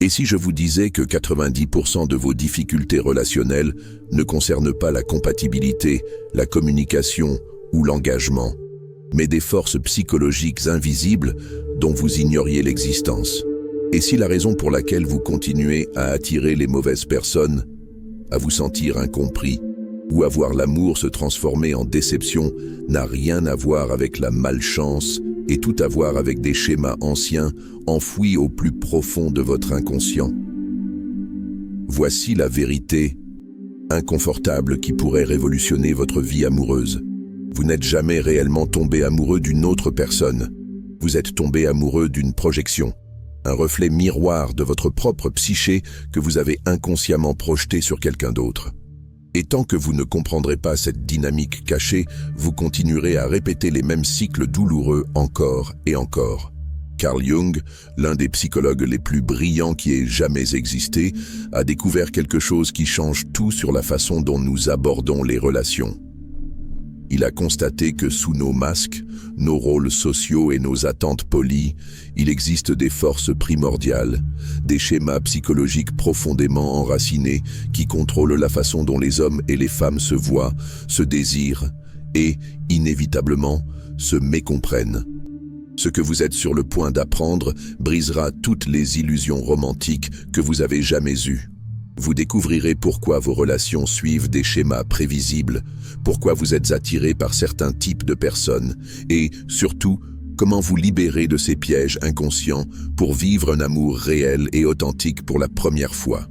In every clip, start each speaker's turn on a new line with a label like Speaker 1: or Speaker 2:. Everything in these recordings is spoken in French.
Speaker 1: Et si je vous disais que 90% de vos difficultés relationnelles ne concernent pas la compatibilité, la communication ou l'engagement, mais des forces psychologiques invisibles dont vous ignoriez l'existence? Et si la raison pour laquelle vous continuez à attirer les mauvaises personnes, à vous sentir incompris, ou à voir l'amour se transformer en déception n'a rien à voir avec la malchance et tout à voir avec des schémas anciens enfouis au plus profond de votre inconscient? Voici la vérité inconfortable qui pourrait révolutionner votre vie amoureuse. Vous n'êtes jamais réellement tombé amoureux d'une autre personne. Vous êtes tombé amoureux d'une projection, un reflet miroir de votre propre psyché que vous avez inconsciemment projeté sur quelqu'un d'autre. Et tant que vous ne comprendrez pas cette dynamique cachée, vous continuerez à répéter les mêmes cycles douloureux encore et encore. Carl Jung, l'un des psychologues les plus brillants qui ait jamais existé, a découvert quelque chose qui change tout sur la façon dont nous abordons les relations. Il a constaté que sous nos masques, nos rôles sociaux et nos attentes polies, il existe des forces primordiales, des schémas psychologiques profondément enracinés qui contrôlent la façon dont les hommes et les femmes se voient, se désirent et, inévitablement, se mécomprennent. Ce que vous êtes sur le point d'apprendre brisera toutes les illusions romantiques que vous avez jamais eues. Vous découvrirez pourquoi vos relations suivent des schémas prévisibles, pourquoi vous êtes attiré par certains types de personnes et, surtout, comment vous libérer de ces pièges inconscients pour vivre un amour réel et authentique pour la première fois.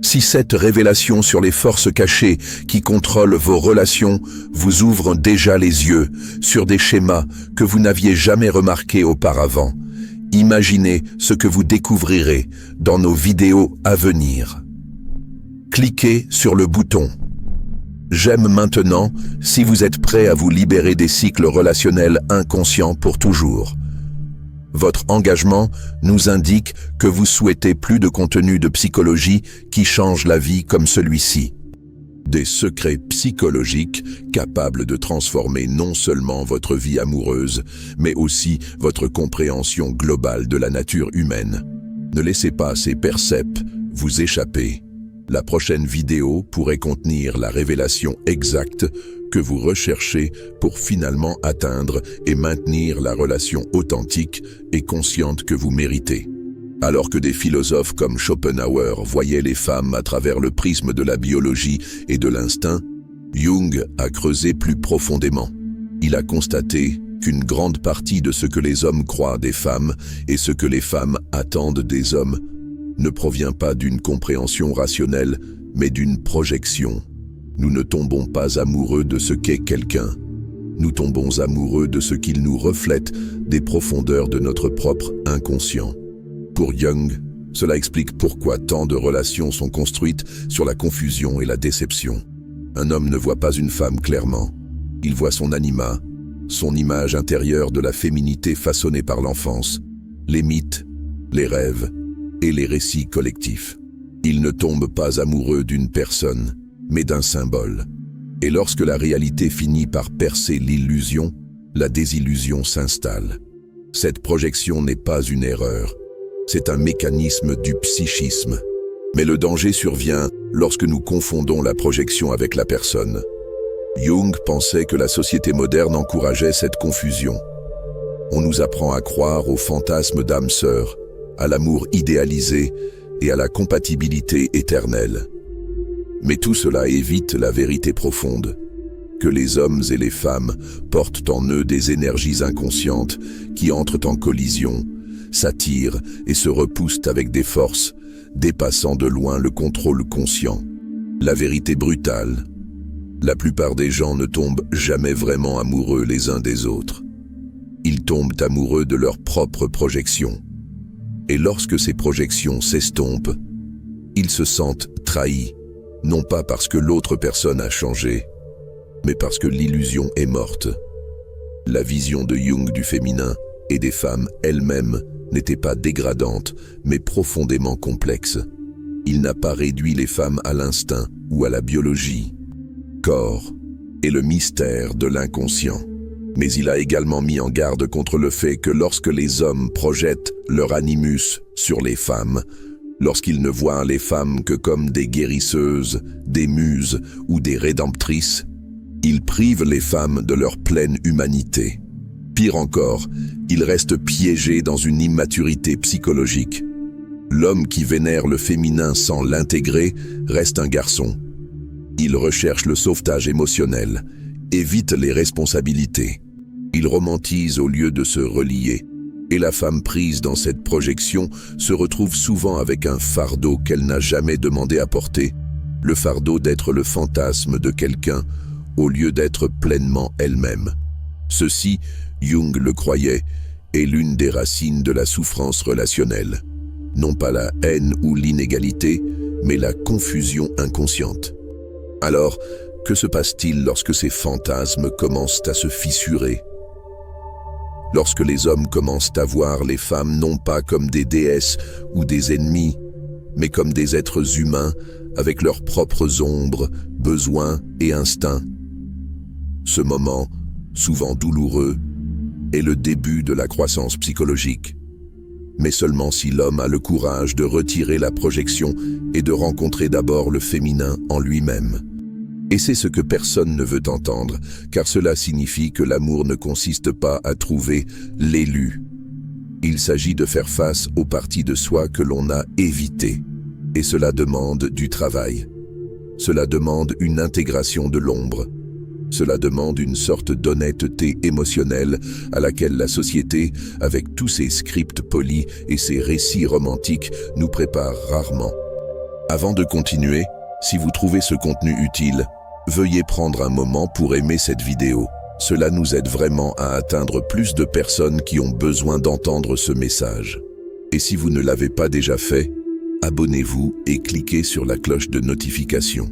Speaker 1: Si cette révélation sur les forces cachées qui contrôlent vos relations vous ouvre déjà les yeux sur des schémas que vous n'aviez jamais remarqués auparavant, imaginez ce que vous découvrirez dans nos vidéos à venir. Cliquez sur le bouton « J'aime maintenant » si vous êtes prêt à vous libérer des cycles relationnels inconscients pour toujours. Votre engagement nous indique que vous souhaitez plus de contenu de psychologie qui change la vie comme celui-ci. Des secrets psychologiques capables de transformer non seulement votre vie amoureuse, mais aussi votre compréhension globale de la nature humaine. Ne laissez pas ces percepts vous échapper. La prochaine vidéo pourrait contenir la révélation exacte que vous recherchez pour finalement atteindre et maintenir la relation authentique et consciente que vous méritez. Alors que des philosophes comme Schopenhauer voyaient les femmes à travers le prisme de la biologie et de l'instinct, Jung a creusé plus profondément. Il a constaté qu'une grande partie de ce que les hommes croient des femmes et ce que les femmes attendent des hommes ne provient pas d'une compréhension rationnelle, mais d'une projection. Nous ne tombons pas amoureux de ce qu'est quelqu'un. Nous tombons amoureux de ce qu'il nous reflète des profondeurs de notre propre inconscient. Pour Jung, cela explique pourquoi tant de relations sont construites sur la confusion et la déception. Un homme ne voit pas une femme clairement. Il voit son anima, son image intérieure de la féminité façonnée par l'enfance, les mythes, les rêves et les récits collectifs. Il ne tombe pas amoureux d'une personne, mais d'un symbole. Et lorsque la réalité finit par percer l'illusion, la désillusion s'installe. Cette projection n'est pas une erreur, c'est un mécanisme du psychisme. Mais le danger survient lorsque nous confondons la projection avec la personne. Jung pensait que la société moderne encourageait cette confusion. On nous apprend à croire au fantasme d'âme sœur, à l'amour idéalisé et à la compatibilité éternelle. Mais tout cela évite la vérité profonde, que les hommes et les femmes portent en eux des énergies inconscientes qui entrent en collision, s'attirent et se repoussent avec des forces, dépassant de loin le contrôle conscient. La vérité brutale, la plupart des gens ne tombent jamais vraiment amoureux les uns des autres. Ils tombent amoureux de leurs propres projections. Et lorsque ces projections s'estompent, ils se sentent trahis, non pas parce que l'autre personne a changé, mais parce que l'illusion est morte. La vision de Jung du féminin et des femmes elles-mêmes n'était pas dégradante, mais profondément complexe. Il n'a pas réduit les femmes à l'instinct ou à la biologie, corps et le mystère de l'inconscient. Mais il a également mis en garde contre le fait que lorsque les hommes projettent leur animus sur les femmes, lorsqu'il ne voit les femmes que comme des guérisseuses, des muses ou des rédemptrices, il prive les femmes de leur pleine humanité. Pire encore, il reste piégé dans une immaturité psychologique. L'homme qui vénère le féminin sans l'intégrer reste un garçon. Il recherche le sauvetage émotionnel, évite les responsabilités. Il romantise au lieu de se relier. Et la femme prise dans cette projection se retrouve souvent avec un fardeau qu'elle n'a jamais demandé à porter, le fardeau d'être le fantasme de quelqu'un au lieu d'être pleinement elle-même. Ceci, Jung le croyait, est l'une des racines de la souffrance relationnelle. Non pas la haine ou l'inégalité, mais la confusion inconsciente. Alors, que se passe-t-il lorsque ces fantasmes commencent à se fissurer ? Lorsque les hommes commencent à voir les femmes non pas comme des déesses ou des ennemis, mais comme des êtres humains avec leurs propres ombres, besoins et instincts. Ce moment, souvent douloureux, est le début de la croissance psychologique. Mais seulement si l'homme a le courage de retirer la projection et de rencontrer d'abord le féminin en lui-même. Et c'est ce que personne ne veut entendre, car cela signifie que l'amour ne consiste pas à trouver l'élu. Il s'agit de faire face aux parties de soi que l'on a évitées. Et cela demande du travail. Cela demande une intégration de l'ombre. Cela demande une sorte d'honnêteté émotionnelle à laquelle la société, avec tous ses scripts polis et ses récits romantiques, nous prépare rarement. Avant de continuer, si vous trouvez ce contenu utile, veuillez prendre un moment pour aimer cette vidéo. Cela nous aide vraiment à atteindre plus de personnes qui ont besoin d'entendre ce message. Et si vous ne l'avez pas déjà fait, abonnez-vous et cliquez sur la cloche de notification.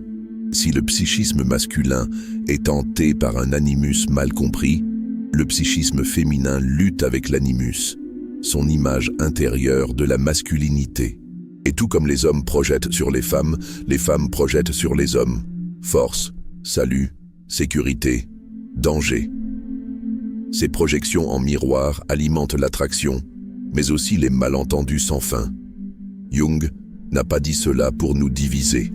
Speaker 1: Si le psychisme masculin est hanté par un animus mal compris, le psychisme féminin lutte avec l'animus, son image intérieure de la masculinité. Et tout comme les hommes projettent sur les femmes projettent sur les hommes. Force, salut, sécurité, danger. Ces projections en miroir alimentent l'attraction, mais aussi les malentendus sans fin. Jung n'a pas dit cela pour nous diviser.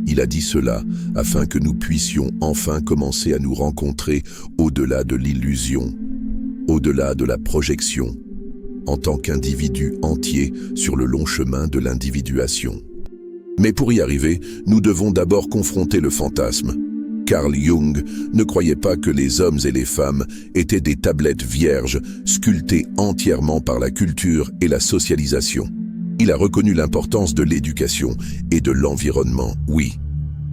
Speaker 1: Il a dit cela afin que nous puissions enfin commencer à nous rencontrer au-delà de l'illusion, au-delà de la projection, en tant qu'individus entiers sur le long chemin de l'individuation. Mais pour y arriver, nous devons d'abord confronter le fantasme. Carl Jung ne croyait pas que les hommes et les femmes étaient des tablettes vierges, sculptées entièrement par la culture et la socialisation. Il a reconnu l'importance de l'éducation et de l'environnement, oui,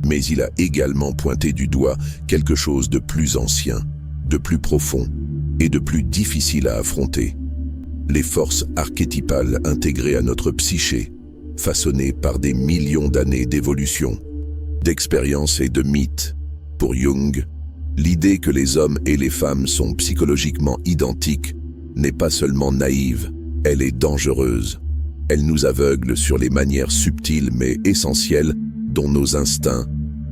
Speaker 1: mais il a également pointé du doigt quelque chose de plus ancien, de plus profond et de plus difficile à affronter. Les forces archétypales intégrées à notre psyché, façonnées par des millions d'années d'évolution, d'expériences et de mythes. Pour Jung, l'idée que les hommes et les femmes sont psychologiquement identiques n'est pas seulement naïve, elle est dangereuse. Elle nous aveugle sur les manières subtiles mais essentielles dont nos instincts,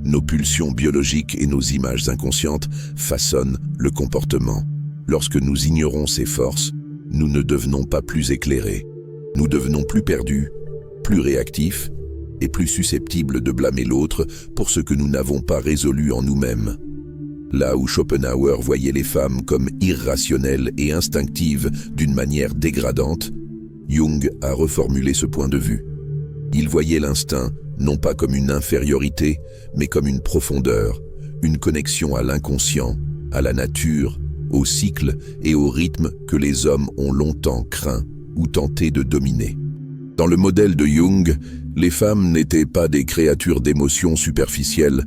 Speaker 1: nos pulsions biologiques et nos images inconscientes façonnent le comportement. Lorsque nous ignorons ces forces, nous ne devenons pas plus éclairés. Nous devenons plus perdus, plus réactifs et plus susceptibles de blâmer l'autre pour ce que nous n'avons pas résolu en nous-mêmes. Là où Schopenhauer voyait les femmes comme irrationnelles et instinctives d'une manière dégradante, Jung a reformulé ce point de vue. Il voyait l'instinct non pas comme une infériorité, mais comme une profondeur, une connexion à l'inconscient, à la nature, au cycle et au rythme que les hommes ont longtemps craint ou tenté de dominer. Dans le modèle de Jung, les femmes n'étaient pas des créatures d'émotions superficielles,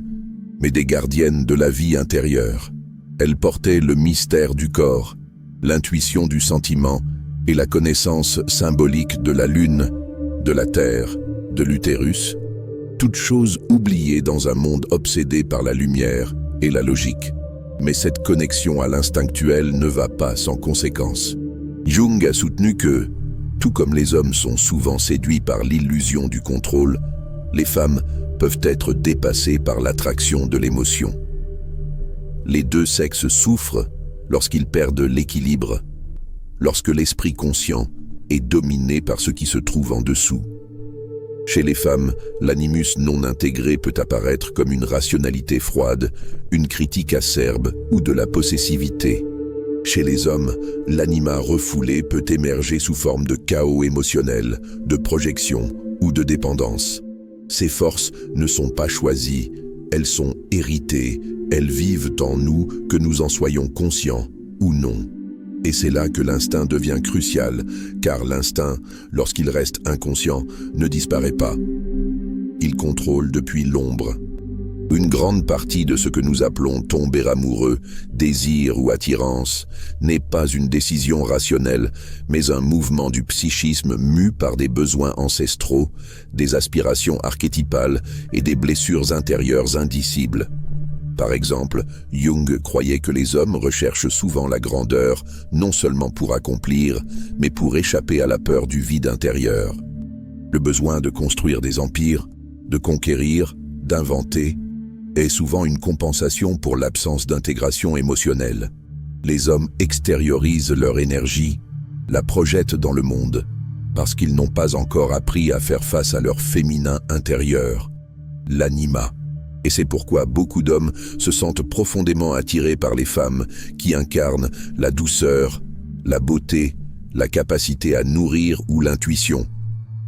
Speaker 1: mais des gardiennes de la vie intérieure. Elles portaient le mystère du corps, l'intuition du sentiment, et la connaissance symbolique de la lune, de la terre, de l'utérus, toutes choses oubliées dans un monde obsédé par la lumière et la logique. Mais cette connexion à l'instinctuel ne va pas sans conséquence. Jung a soutenu que, tout comme les hommes sont souvent séduits par l'illusion du contrôle, les femmes peuvent être dépassées par l'attraction de l'émotion. Les deux sexes souffrent lorsqu'ils perdent l'équilibre, lorsque l'esprit conscient est dominé par ce qui se trouve en dessous. Chez les femmes, l'animus non intégré peut apparaître comme une rationalité froide, une critique acerbe ou de la possessivité. Chez les hommes, l'anima refoulé peut émerger sous forme de chaos émotionnel, de projection ou de dépendance. Ces forces ne sont pas choisies, elles sont héritées, elles vivent en nous que nous en soyons conscients ou non. Et c'est là que l'instinct devient crucial, car l'instinct, lorsqu'il reste inconscient, ne disparaît pas. Il contrôle depuis l'ombre. Une grande partie de ce que nous appelons tomber amoureux, désir ou attirance, n'est pas une décision rationnelle, mais un mouvement du psychisme mu par des besoins ancestraux, des aspirations archétypales et des blessures intérieures indicibles. Par exemple, Jung croyait que les hommes recherchent souvent la grandeur, non seulement pour accomplir, mais pour échapper à la peur du vide intérieur. Le besoin de construire des empires, de conquérir, d'inventer, est souvent une compensation pour l'absence d'intégration émotionnelle. Les hommes extériorisent leur énergie, la projettent dans le monde, parce qu'ils n'ont pas encore appris à faire face à leur féminin intérieur, l'anima. Et c'est pourquoi beaucoup d'hommes se sentent profondément attirés par les femmes qui incarnent la douceur, la beauté, la capacité à nourrir ou l'intuition.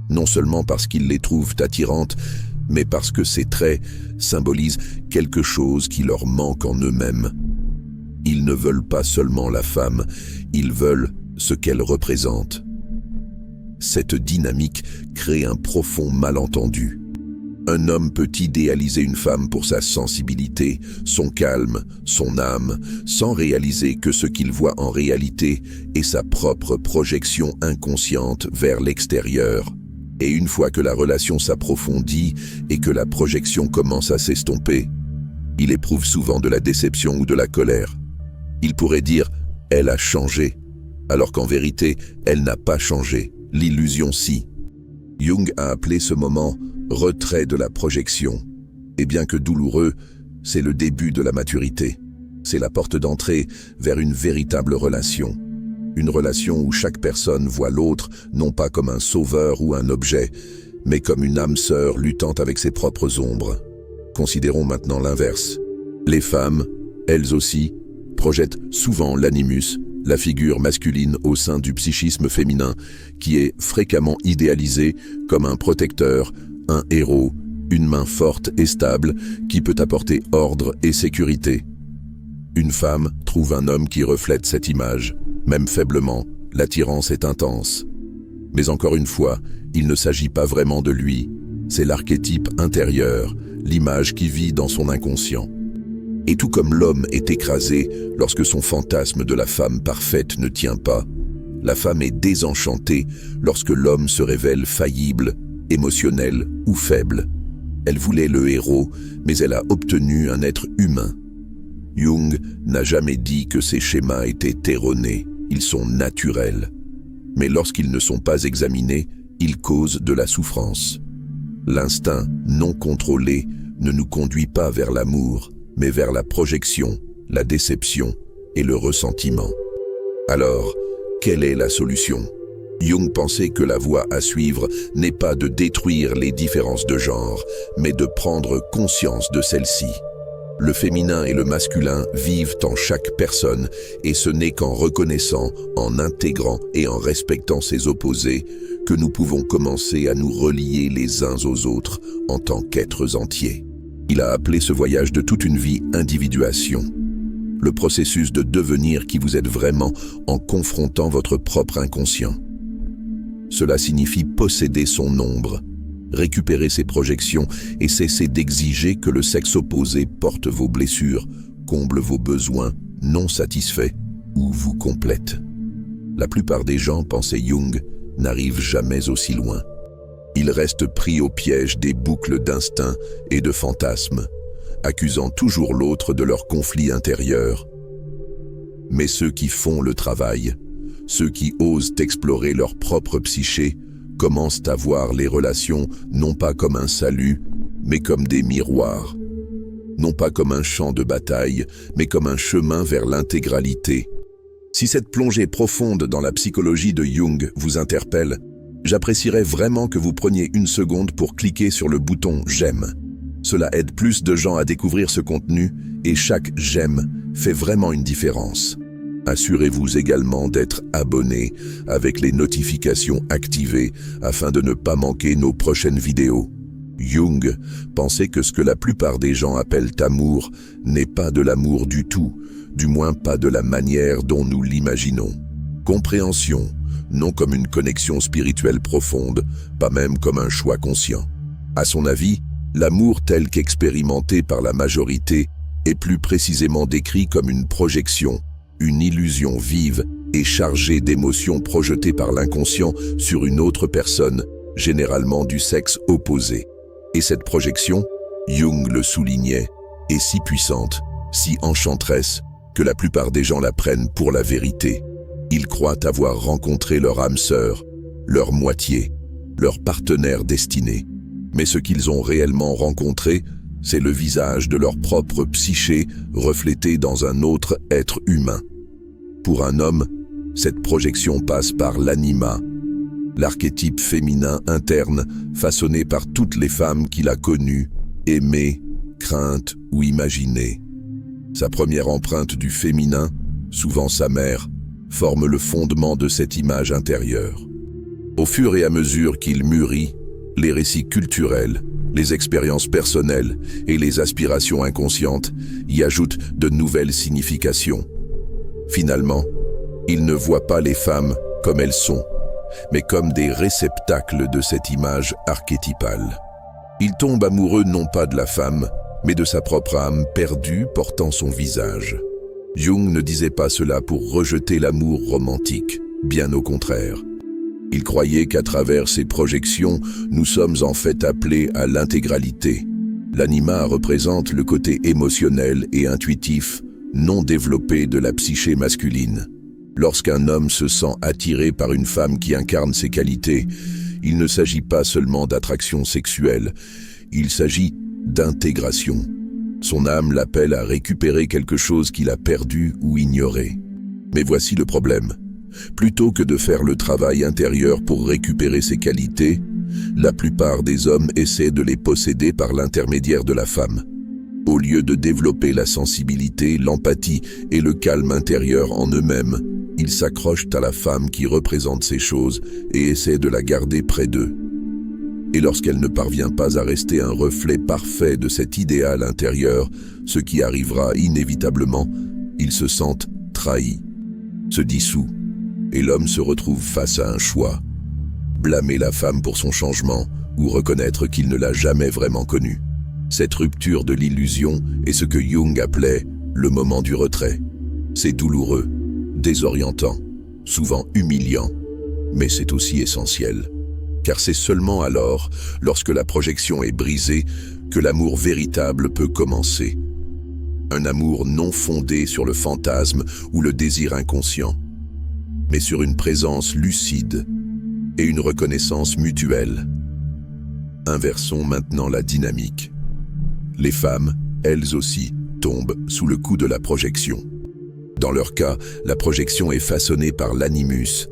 Speaker 1: Non seulement parce qu'ils les trouvent attirantes, mais parce que ces traits symbolisent quelque chose qui leur manque en eux-mêmes. Ils ne veulent pas seulement la femme, ils veulent ce qu'elle représente. Cette dynamique crée un profond malentendu. Un homme peut idéaliser une femme pour sa sensibilité, son calme, son âme, sans réaliser que ce qu'il voit en réalité est sa propre projection inconsciente vers l'extérieur. Et une fois que la relation s'approfondit et que la projection commence à s'estomper, il éprouve souvent de la déception ou de la colère. Il pourrait dire « elle a changé », alors qu'en vérité, elle n'a pas changé, l'illusion si. Jung a appelé ce moment « retrait de la projection ». Et bien que douloureux, c'est le début de la maturité. C'est la porte d'entrée vers une véritable relation. Une relation où chaque personne voit l'autre non pas comme un sauveur ou un objet, mais comme une âme sœur luttant avec ses propres ombres. Considérons maintenant l'inverse. Les femmes, elles aussi, projettent souvent l'animus, la figure masculine au sein du psychisme féminin, qui est fréquemment idéalisé comme un protecteur, un héros, une main forte et stable qui peut apporter ordre et sécurité. Une femme trouve un homme qui reflète cette image. Même faiblement, l'attirance est intense. Mais encore une fois, il ne s'agit pas vraiment de lui. C'est l'archétype intérieur, l'image qui vit dans son inconscient. Et tout comme l'homme est écrasé lorsque son fantasme de la femme parfaite ne tient pas, la femme est désenchantée lorsque l'homme se révèle faillible, émotionnel ou faible. Elle voulait le héros, mais elle a obtenu un être humain. Jung n'a jamais dit que ces schémas étaient erronés, ils sont naturels. Mais lorsqu'ils ne sont pas examinés, ils causent de la souffrance. L'instinct non contrôlé ne nous conduit pas vers l'amour, mais vers la projection, la déception et le ressentiment. Alors, quelle est la solution ? Jung pensait que la voie à suivre n'est pas de détruire les différences de genre, mais de prendre conscience de celles-ci. Le féminin et le masculin vivent en chaque personne et ce n'est qu'en reconnaissant, en intégrant et en respectant ces opposés que nous pouvons commencer à nous relier les uns aux autres en tant qu'êtres entiers. Il a appelé ce voyage de toute une vie individuation. Le processus de devenir qui vous êtes vraiment en confrontant votre propre inconscient. Cela signifie posséder son ombre, récupérer ses projections et cesser d'exiger que le sexe opposé porte vos blessures, comble vos besoins non satisfaits ou vous complète. La plupart des gens, pensait Jung, n'arrivent jamais aussi loin. Ils restent pris au piège des boucles d'instinct et de fantasmes, accusant toujours l'autre de leur conflit intérieur. Mais ceux qui font le travail, ceux qui osent explorer leur propre psyché, commencent à voir les relations non pas comme un salut, mais comme des miroirs. Non pas comme un champ de bataille, mais comme un chemin vers l'intégralité. Si cette plongée profonde dans la psychologie de Jung vous interpelle, J'apprécierais vraiment que vous preniez une seconde pour cliquer sur le bouton « J'aime ». Cela aide plus de gens à découvrir ce contenu et chaque « J'aime » fait vraiment une différence. Assurez-vous également d'être abonné avec les notifications activées afin de ne pas manquer nos prochaines vidéos. Jung pensait que ce que la plupart des gens appellent amour n'est pas de l'amour du tout, du moins pas de la manière dont nous l'imaginons. Compréhension, non comme une connexion spirituelle profonde, pas même comme un choix conscient. À son avis, l'amour tel qu'expérimenté par la majorité est plus précisément décrit comme une projection, une illusion vive et chargée d'émotions projetées par l'inconscient sur une autre personne, généralement du sexe opposé. Et cette projection, Jung le soulignait, est si puissante, si enchanteresse, que la plupart des gens la prennent pour la vérité. Ils croient avoir rencontré leur âme sœur, leur moitié, leur partenaire destiné. Mais ce qu'ils ont réellement rencontré, c'est le visage de leur propre psyché reflété dans un autre être humain. Pour un homme, cette projection passe par l'anima, l'archétype féminin interne façonné par toutes les femmes qu'il a connues, aimées, craintes ou imaginées. Sa première empreinte du féminin, souvent sa mère, forme le fondement de cette image intérieure. Au fur et à mesure qu'il mûrit, les récits culturels, les expériences personnelles et les aspirations inconscientes y ajoutent de nouvelles significations. Finalement, il ne voit pas les femmes comme elles sont, mais comme des réceptacles de cette image archétypale. Il tombe amoureux non pas de la femme, mais de sa propre âme perdue portant son visage. Jung ne disait pas cela pour rejeter l'amour romantique, bien au contraire. Il croyait qu'à travers ces projections, nous sommes en fait appelés à l'intégralité. L'anima représente le côté émotionnel et intuitif, non développé de la psyché masculine. Lorsqu'un homme se sent attiré par une femme qui incarne ses qualités, il ne s'agit pas seulement d'attraction sexuelle, il s'agit d'intégration. Son âme l'appelle à récupérer quelque chose qu'il a perdu ou ignoré. Mais voici le problème. Plutôt que de faire le travail intérieur pour récupérer ses qualités, la plupart des hommes essaient de les posséder par l'intermédiaire de la femme. Au lieu de développer la sensibilité, l'empathie et le calme intérieur en eux-mêmes, ils s'accrochent à la femme qui représente ces choses et essaient de la garder près d'eux. Et lorsqu'elle ne parvient pas à rester un reflet parfait de cet idéal intérieur, ce qui arrivera inévitablement, ils se sentent trahis, se dissouent, et l'homme se retrouve face à un choix. Blâmer la femme pour son changement ou reconnaître qu'il ne l'a jamais vraiment connue. Cette rupture de l'illusion est ce que Jung appelait le moment du retrait. C'est douloureux, désorientant, souvent humiliant, mais c'est aussi essentiel. Car c'est seulement alors, lorsque la projection est brisée, que l'amour véritable peut commencer. Un amour non fondé sur le fantasme ou le désir inconscient, mais sur une présence lucide et une reconnaissance mutuelle. Inversons maintenant la dynamique. Les femmes, elles aussi, tombent sous le coup de la projection. Dans leur cas, la projection est façonnée par l'animus,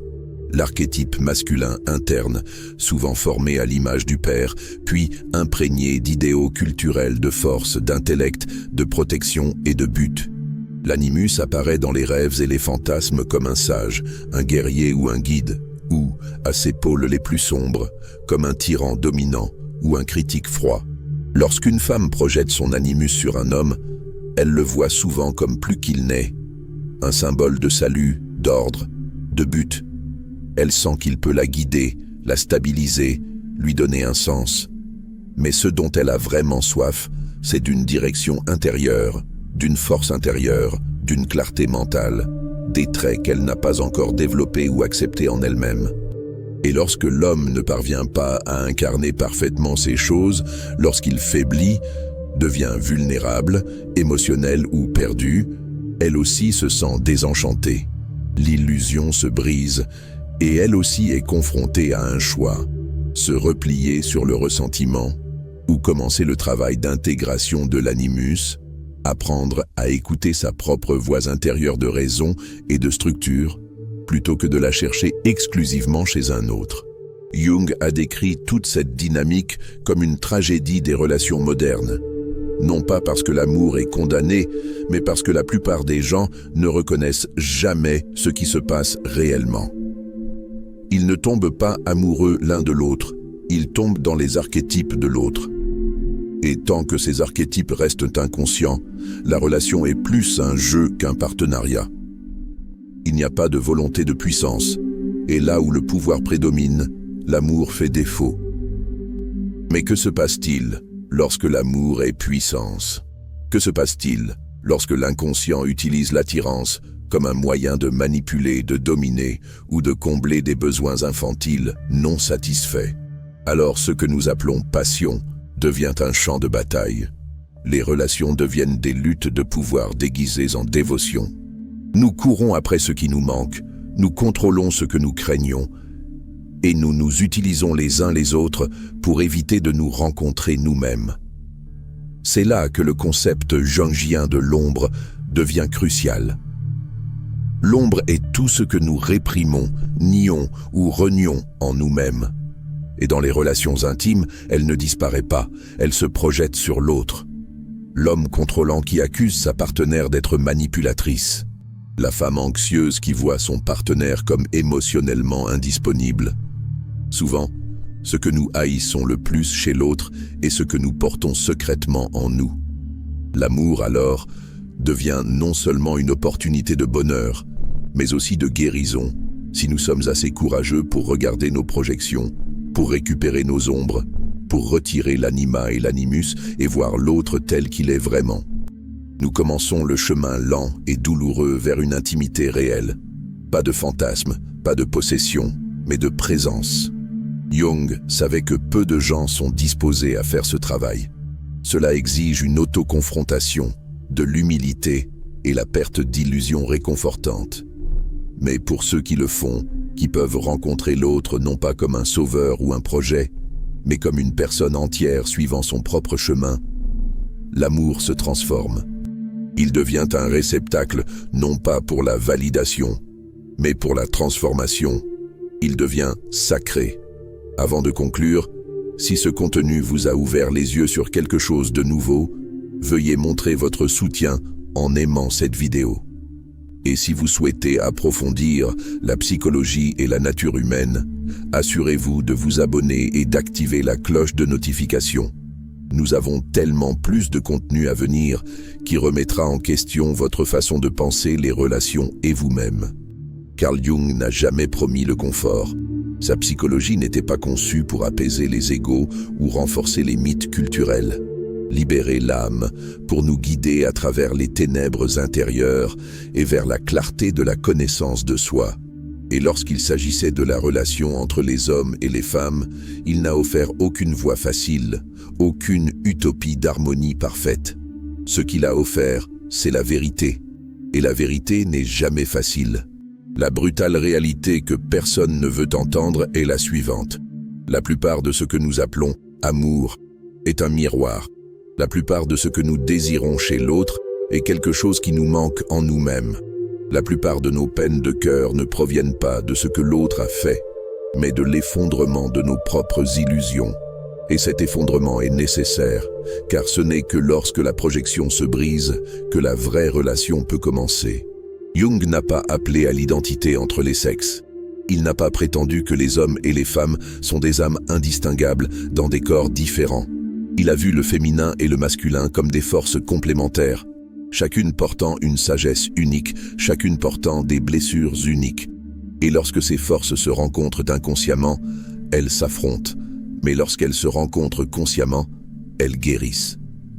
Speaker 1: l'archétype masculin interne, souvent formé à l'image du père, puis imprégné d'idéaux culturels de force, d'intellect, de protection et de but. L'animus apparaît dans les rêves et les fantasmes comme un sage, un guerrier ou un guide, ou, à ses pôles les plus sombres, comme un tyran dominant ou un critique froid. Lorsqu'une femme projette son animus sur un homme, elle le voit souvent comme plus qu'il n'est, un symbole de salut, d'ordre, de but. Elle sent qu'il peut la guider, la stabiliser, lui donner un sens. Mais ce dont elle a vraiment soif, c'est d'une direction intérieure, d'une force intérieure, d'une clarté mentale, des traits qu'elle n'a pas encore développés ou acceptés en elle-même. Et lorsque l'homme ne parvient pas à incarner parfaitement ces choses, lorsqu'il faiblit, devient vulnérable, émotionnel ou perdu, elle aussi se sent désenchantée. L'illusion se brise et elle aussi est confrontée à un choix, se replier sur le ressentiment ou commencer le travail d'intégration de l'animus, apprendre à écouter sa propre voix intérieure de raison et de structure, plutôt que de la chercher exclusivement chez un autre. Jung a décrit toute cette dynamique comme une tragédie des relations modernes. Non pas parce que l'amour est condamné, mais parce que la plupart des gens ne reconnaissent jamais ce qui se passe réellement. Ils ne tombent pas amoureux l'un de l'autre, ils tombent dans les archétypes de l'autre. Et tant que ces archétypes restent inconscients, la relation est plus un jeu qu'un partenariat. Il n'y a pas de volonté de puissance, et là où le pouvoir prédomine, l'amour fait défaut. Mais que se passe-t-il lorsque l'amour est puissance? Que se passe-t-il lorsque l'inconscient utilise l'attirance comme un moyen de manipuler, de dominer ou de combler des besoins infantiles non satisfaits? Alors ce que nous appelons passion devient un champ de bataille. Les relations deviennent des luttes de pouvoir déguisées en dévotion. Nous courons après ce qui nous manque, nous contrôlons ce que nous craignons, et nous nous utilisons les uns les autres pour éviter de nous rencontrer nous-mêmes. C'est là que le concept jungien de l'ombre devient crucial. L'ombre est tout ce que nous réprimons, nions ou renions en nous-mêmes. Et dans les relations intimes, elle ne disparaît pas, elle se projette sur l'autre. L'homme contrôlant qui accuse sa partenaire d'être manipulatrice. La femme anxieuse qui voit son partenaire comme émotionnellement indisponible. Souvent, ce que nous haïssons le plus chez l'autre est ce que nous portons secrètement en nous. L'amour, alors, devient non seulement une opportunité de bonheur, mais aussi de guérison, si nous sommes assez courageux pour regarder nos projections, pour récupérer nos ombres, pour retirer l'anima et l'animus et voir l'autre tel qu'il est vraiment. Nous commençons le chemin lent et douloureux vers une intimité réelle. Pas de fantasme, pas de possession, mais de présence. Jung savait que peu de gens sont disposés à faire ce travail. Cela exige une autoconfrontation, de l'humilité et la perte d'illusions réconfortantes. Mais pour ceux qui le font, qui peuvent rencontrer l'autre non pas comme un sauveur ou un projet, mais comme une personne entière suivant son propre chemin, l'amour se transforme. Il devient un réceptacle non pas pour la validation, mais pour la transformation. Il devient sacré. Avant de conclure, si ce contenu vous a ouvert les yeux sur quelque chose de nouveau, veuillez montrer votre soutien en aimant cette vidéo. Et si vous souhaitez approfondir la psychologie et la nature humaine, assurez-vous de vous abonner et d'activer la cloche de notification. Nous avons tellement plus de contenu à venir qui remettra en question votre façon de penser les relations et vous-même. Carl Jung n'a jamais promis le confort. Sa psychologie n'était pas conçue pour apaiser les égos ou renforcer les mythes culturels. Libérer l'âme pour nous guider à travers les ténèbres intérieures et vers la clarté de la connaissance de soi. Et lorsqu'il s'agissait de la relation entre les hommes et les femmes, il n'a offert aucune voie facile, aucune utopie d'harmonie parfaite. Ce qu'il a offert, c'est la vérité. Et la vérité n'est jamais facile. La brutale réalité que personne ne veut entendre est la suivante. La plupart de ce que nous appelons amour est un miroir. La plupart de ce que nous désirons chez l'autre est quelque chose qui nous manque en nous-mêmes. La plupart de nos peines de cœur ne proviennent pas de ce que l'autre a fait, mais de l'effondrement de nos propres illusions. Et cet effondrement est nécessaire, car ce n'est que lorsque la projection se brise que la vraie relation peut commencer. Jung n'a pas appelé à l'identité entre les sexes. Il n'a pas prétendu que les hommes et les femmes sont des âmes indistinguables dans des corps différents. Il a vu le féminin et le masculin comme des forces complémentaires, chacune portant une sagesse unique, chacune portant des blessures uniques. Et lorsque ces forces se rencontrent inconsciemment, elles s'affrontent. Mais lorsqu'elles se rencontrent consciemment, elles guérissent.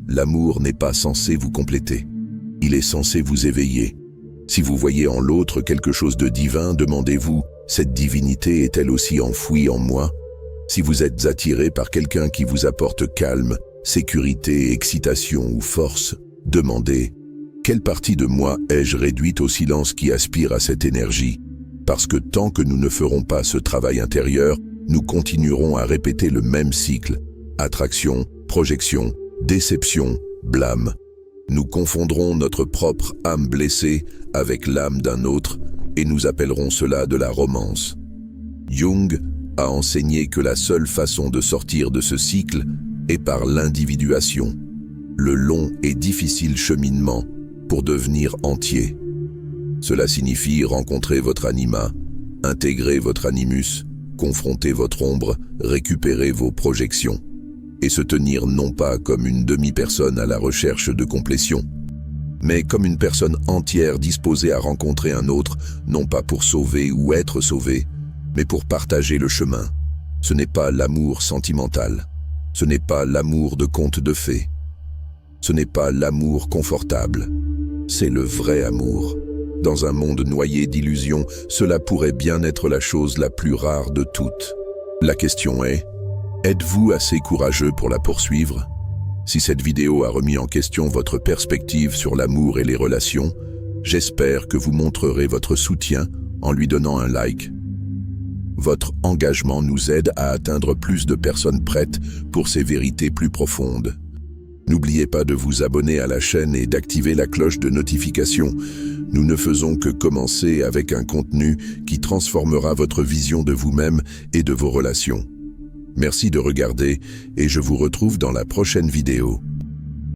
Speaker 1: L'amour n'est pas censé vous compléter. Il est censé vous éveiller. Si vous voyez en l'autre quelque chose de divin, demandez-vous, cette divinité est-elle aussi enfouie en moi? Si vous êtes attiré par quelqu'un qui vous apporte calme, sécurité, excitation ou force, demandez, quelle partie de moi ai-je réduite au silence qui aspire à cette énergie? Parce que tant que nous ne ferons pas ce travail intérieur, nous continuerons à répéter le même cycle. Attraction, projection, déception, blâme. Nous confondrons notre propre âme blessée avec l'âme d'un autre et nous appellerons cela de la romance. Jung a enseigné que la seule façon de sortir de ce cycle est par l'individuation, le long et difficile cheminement pour devenir entier. Cela signifie rencontrer votre anima, intégrer votre animus, confronter votre ombre, récupérer vos projections, et se tenir non pas comme une demi-personne à la recherche de complétion, mais comme une personne entière disposée à rencontrer un autre, non pas pour sauver ou être sauvé, mais pour partager le chemin. Ce n'est pas l'amour sentimental, ce n'est pas l'amour de conte de fées, ce n'est pas l'amour confortable, c'est le vrai amour. Dans un monde noyé d'illusions, cela pourrait bien être la chose la plus rare de toutes. La question est, êtes-vous assez courageux pour la poursuivre? Si cette vidéo a remis en question votre perspective sur l'amour et les relations, j'espère que vous montrerez votre soutien en lui donnant un like. Votre engagement nous aide à atteindre plus de personnes prêtes pour ces vérités plus profondes. N'oubliez pas de vous abonner à la chaîne et d'activer la cloche de notification. Nous ne faisons que commencer avec un contenu qui transformera votre vision de vous-même et de vos relations. Merci de regarder et je vous retrouve dans la prochaine vidéo.